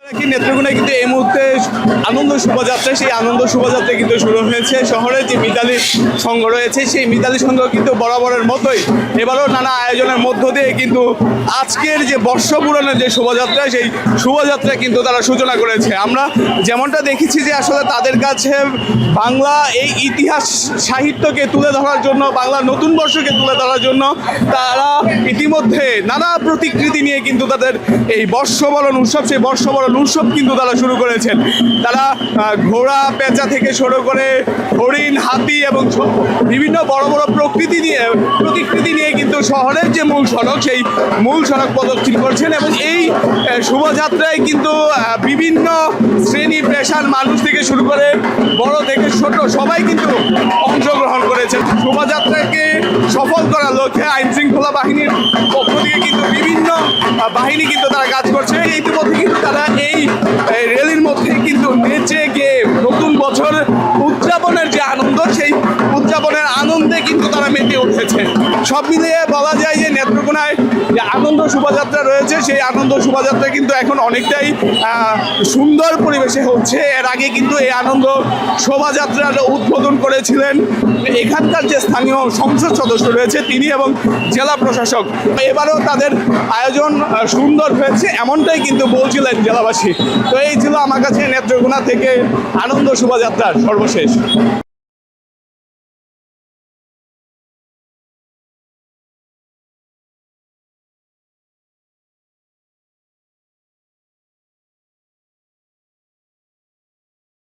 নেত্রকোনায় কিন্তু এই মুহূর্তে আনন্দ শোভাযাত্রা, সেই আনন্দ শোভাযাত্রা কিন্তু শুরু হয়েছে। শহরের যে মিতালি সংঘ রয়েছে সেই মিতালি সংঘ কিন্তু বরাবরের মতোই এবারও নানা আয়োজনের মধ্য দিয়ে কিন্তু আজকের যে বর্ষপূরণের যে শোভাযাত্রা সেই শোভাযাত্রা কিন্তু তারা সূচনা করেছে। আমরা যেমনটা দেখেছি যে আসলে তাদের কাছে বাংলা এই ইতিহাস সাহিত্যকে তুলে ধরার জন্য, বাংলা নতুন বর্ষকে তুলে ধরার জন্য তারা ইতিমধ্যে নানা প্রতিকৃতি নিয়ে কিন্তু তাদের এই বর্ষবরণ উৎসব, সেই বর্ষবরণ উৎসব কিন্তু তারা শুরু করেছেন। তারা ঘোড়া পেঁচা থেকে শুরু করে হরিণ, হাতি এবং বিভিন্ন বড় বড় প্রতিকৃতি নিয়ে কিন্তু শহরের যে মূল সড়ক সেই মূল সড়ক প্রদক্ষিণ করছেন এবং এই শোভাযাত্রায় কিন্তু বিভিন্ন শ্রেণী পেশার মানুষ থেকে শুরু করে বড় থেকে ছোট সবাই কিন্তু অংশগ্রহণ করেছেন। শোভাযাত্রাকে সফল করার লক্ষ্যে আইন শৃঙ্খলা বাহিনীর পক্ষ থেকে কিন্তু বিভিন্ন বাহিনী কিন্তু তারা কাজ করছে। ইতিমধ্যে কিন্তু তারা এই র্যালির মধ্যে কিন্তু নেচে গিয়ে নতুন বছর উদযাপনের যে আনন্দ, সেই উদযাপনের আনন্দে কিন্তু তারা মেতে উঠেছে। সব মিলিয়ে বলা যায় যে নেত্রকোনায় যে আনন্দ শোভাযাত্রা রয়েছে সেই আনন্দ শোভাযাত্রা কিন্তু এখন অনেকটাই সুন্দর পরিবেশে হচ্ছে। এর আগে কিন্তু এই আনন্দ শোভাযাত্রার উদ্বোধন করেছিলেন এখানকার যে স্থানীয় সংসদ সদস্য রয়েছে তিনি এবং জেলা প্রশাসক। এবারও তাদের আয়োজন সুন্দর হয়েছে এমনটাই কিন্তু বলছিলেন জেলাবাসী। তো এই ছিল আমার কাছে নেত্রকোনা থেকে আনন্দ শোভাযাত্রার সর্বশেষ।